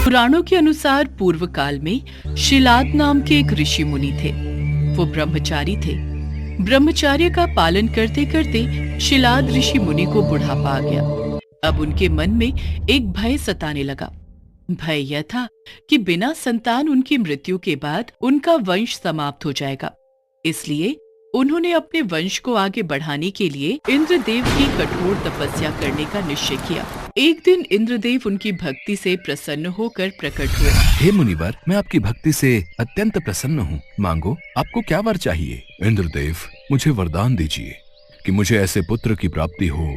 पुराणों के अनुसार पूर्व काल में शिलाद नाम के एक ऋषि मुनि थे। वो ब्रह्मचारी थे। ब्रह्मचर्य का पालन करते करते शिलाद ऋषि मुनि को बुढ़ापा आ गया। अब उनके मन में एक भय सताने लगा। भय यह था कि बिना संतान उनकी मृत्यु के बाद उनका वंश समाप्त हो जाएगा। इसलिए उन्होंने अपने वंश को आगे बढ़ाने के लिए इंद्रदेव की कठोर तपस्या करने का निश्चय किया। एक दिन इंद्रदेव उनकी भक्ति से प्रसन्न होकर प्रकट हुए। हे मुनिवर, मैं आपकी भक्ति से अत्यंत प्रसन्न हूँ। मांगो, आपको क्या वर चाहिए? इंद्रदेव, मुझे वरदान दीजिए कि मुझे ऐसे पुत्र की प्राप्ति हो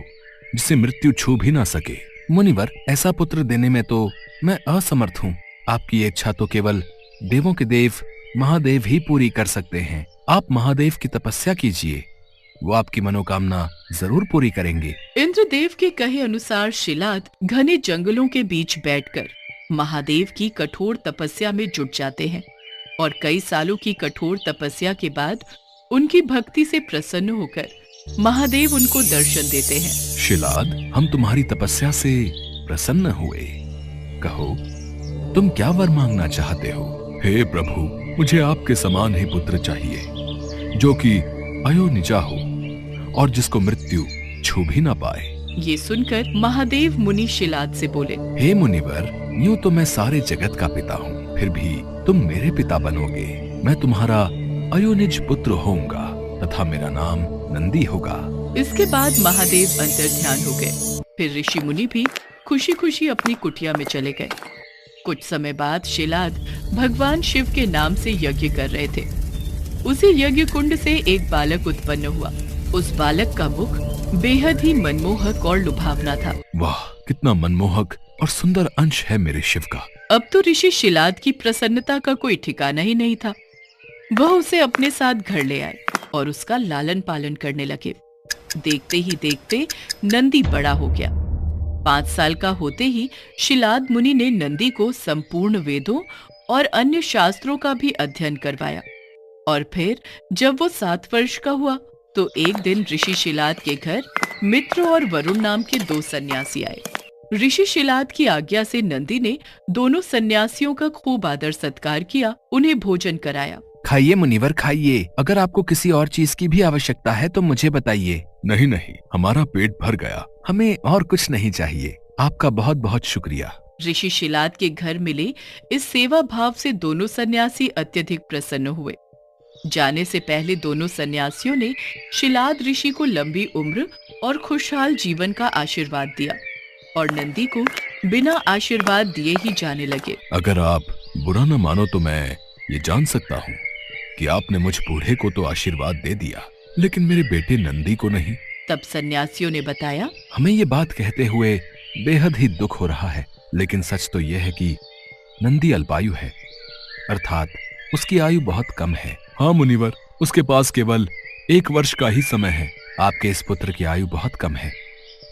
जिसे मृत्यु छू भी ना सके। मुनिवर, ऐसा पुत्र देने में तो मैं असमर्थ हूँ। आपकी इच्छा तो केवल देवों के देव महादेव ही पूरी कर सकते हैं। आप महादेव की तपस्या कीजिए, वो आपकी मनोकामना जरूर पूरी करेंगे। इंद्रदेव के कहे अनुसार शिलाद घने जंगलों के बीच बैठकर महादेव की कठोर तपस्या में जुट जाते हैं और कई सालों की कठोर तपस्या के बाद उनकी भक्ति से प्रसन्न होकर महादेव उनको दर्शन देते हैं। शिलाद, हम तुम्हारी तपस्या से प्रसन्न हुए। कहो, तुम क्या वर मांगना चाहते हो? हे प्रभु, मुझे आपके समान ही पुत्र चाहिए, जो कि अयोनिजा हो और जिसको मृत्यु छू भी ना पाए। ये सुनकर महादेव मुनि शिलाद से बोले, हे मुनिवर, यूं तो मैं सारे जगत का पिता हूँ, फिर भी तुम मेरे पिता बनोगे। मैं तुम्हारा अयोनिज पुत्र होऊंगा तथा मेरा नाम नंदी होगा। इसके बाद महादेव अंतर ध्यान हो गए। फिर ऋषि मुनि भी खुशी खुशी अपनी कुटिया में चले गए। कुछ समय बाद शिलाद भगवान शिव के नाम से यज्ञ कर रहे थे। उसी यज्ञ कुंड से एक बालक उत्पन्न हुआ। उस बालक का मुख बेहद ही मनमोहक और लुभावना था। वाह, कितना मनमोहक और सुंदर अंश है मेरे शिव का। अब तो ऋषि शिलाद की प्रसन्नता का कोई ठिकाना ही नहीं था। वह उसे अपने साथ घर ले आए और उसका लालन पालन करने लगे। देखते ही देखते नंदी बड़ा हो गया। 5 साल का होते ही शिलाद मुनि ने नंदी को संपूर्ण वेदों और अन्य शास्त्रों का भी अध्ययन करवाया। और फिर जब वो 7 वर्ष का हुआ तो एक दिन ऋषि शिलाद के घर मित्र और वरुण नाम के 2 सन्यासी आए। ऋषि शिलाद की आज्ञा से नंदी ने दोनों सन्यासियों का खूब आदर सत्कार किया, उन्हें भोजन कराया। खाइए मुनिवर, खाइए। अगर आपको किसी और चीज की भी आवश्यकता है तो मुझे बताइए। नहीं नहीं, हमारा पेट भर गया। हमें और कुछ नहीं चाहिए। आपका बहुत बहुत शुक्रिया। ऋषि शिलाद के घर मिले इस सेवा भाव से दोनों सन्यासी अत्यधिक प्रसन्न हुए। जाने से पहले दोनों सन्यासियों ने शिलाद ऋषि को लंबी उम्र और खुशहाल जीवन का आशीर्वाद दिया और नंदी को बिना आशीर्वाद दिए ही जाने लगे। अगर आप बुरा न मानो तो मैं ये जान सकता हूँ कि आपने मुझ बूढ़े को तो आशीर्वाद दे दिया, लेकिन मेरे बेटे नंदी को नहीं। तब सन्यासियों ने बताया, हमें ये बात कहते हुए बेहद ही दुख हो रहा है, लेकिन सच तो यह है कि नंदी अल्पायु है, अर्थात उसकी आयु बहुत कम है। हाँ मुनिवर, उसके पास केवल 1 वर्ष का ही समय है। आपके इस पुत्र की आयु बहुत कम है,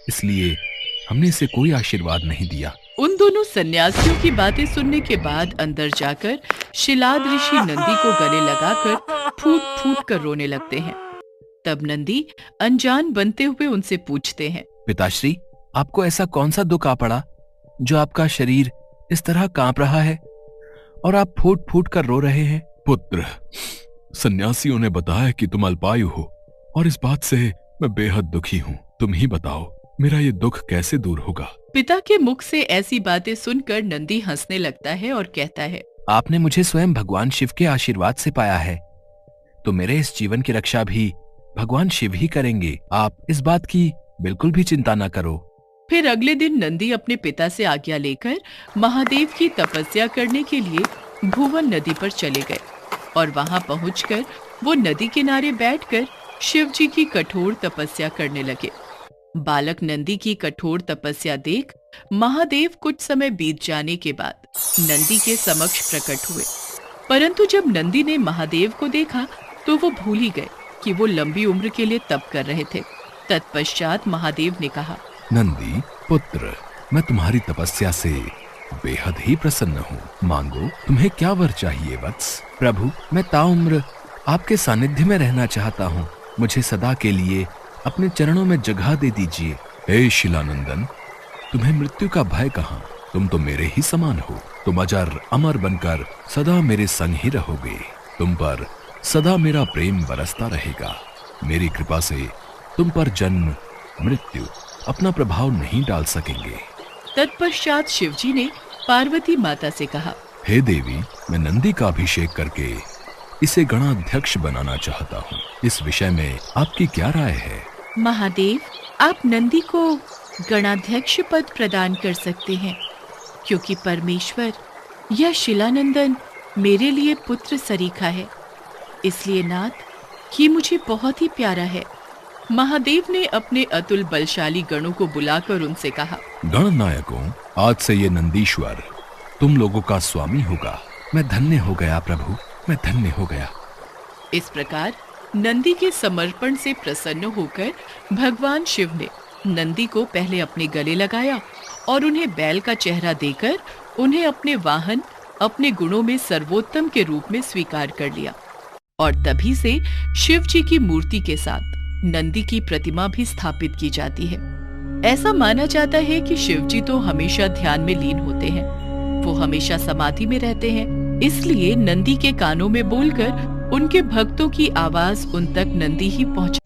इसलिए हमने इसे कोई आशीर्वाद नहीं दिया। उन दोनों सन्यासियों की बातें सुनने के बाद अंदर जाकर शिलाद ऋषि नंदी को गले लगाकर फूट फूट कर रोने लगते हैं। तब नंदी अनजान बनते हुए उनसे पूछते हैं, पिताश्री, आपको ऐसा कौन सा दुख आ पड़ा जो आपका शरीर इस तरह कांप रहा है और आप फूट फूट कर रो रहे हैं? पुत्र, सन्यासियों ने बताया कि तुम अल्पायु हो और इस बात से मैं बेहद दुखी हूँ। तुम ही बताओ, मेरा ये दुख कैसे दूर होगा? पिता के मुख से ऐसी बातें सुनकर नंदी हंसने लगता है और कहता है, आपने मुझे स्वयं भगवान शिव के आशीर्वाद से पाया है, तो मेरे इस जीवन की रक्षा भी भगवान शिव ही करेंगे। आप इस बात की बिल्कुल भी चिंता न करो। फिर अगले दिन नंदी अपने पिता से आज्ञा लेकर महादेव की तपस्या करने के लिए भुवन नदी पर चले गए और वहां पहुंचकर वो नदी किनारे बैठकर शिव जी की कठोर तपस्या करने लगे। बालक नंदी की कठोर तपस्या देख महादेव कुछ समय बीत जाने के बाद नंदी के समक्ष प्रकट हुए, परंतु जब नंदी ने महादेव को देखा तो वो भूल ही गए कि वो लंबी उम्र के लिए तप कर रहे थे। तत्पश्चात महादेव ने कहा, नंदी पुत्र, मैं तुम्हारी तपस्या से बेहद ही प्रसन्न हूँ। मांगो, तुम्हें क्या वर चाहिए वत्स? प्रभु, मैं ताउम्र आपके सानिध्य में रहना चाहता हूँ। मुझे सदा के लिए अपने चरणों में जगह दे दीजिए। हे शिलानंदन, तुम्हें मृत्यु का भय कहाँ? तुम तो मेरे ही समान हो। तुम अजर अमर बनकर सदा मेरे संग ही रहोगे। तुम पर सदा मेरा प्रेम बरसता रहेगा। मेरी कृपा से तुम पर जन्म मृत्यु अपना प्रभाव नहीं डाल सकेंगे। तत्पश्चात शिवजी ने पार्वती माता से कहा, हे देवी, मैं नंदी का अभिषेक करके इसे गणाध्यक्ष बनाना चाहता हूँ। इस विषय में आपकी क्या राय है? महादेव, आप नंदी को गणाध्यक्ष पद प्रदान कर सकते हैं, क्योंकि परमेश्वर यह शिलानंदन मेरे लिए पुत्र सरीखा है। इसलिए नाथ, ये मुझे बहुत ही प्यारा है। महादेव ने अपने अतुल बलशाली गणों को बुलाकर उनसे कहा, गणनायकों, आज से ये नंदीश्वर तुम लोगों का स्वामी होगा। मैं धन्य हो गया प्रभु, मैं धन्य हो गया। इस प्रकार नंदी के समर्पण से प्रसन्न होकर भगवान शिव ने नंदी को पहले अपने गले लगाया और उन्हें बैल का चेहरा देकर उन्हें अपने वाहन, अपने गुणों में सर्वोत्तम के रूप में स्वीकार कर लिया। और तभी से शिव जी की मूर्ति के साथ नंदी की प्रतिमा भी स्थापित की जाती है। ऐसा माना जाता है कि शिव जी तो हमेशा ध्यान में लीन होते हैं, वो हमेशा समाधि में रहते हैं। इसलिए नंदी के कानों में बोलकर उनके भक्तों की आवाज उन तक नंदी ही पहुंच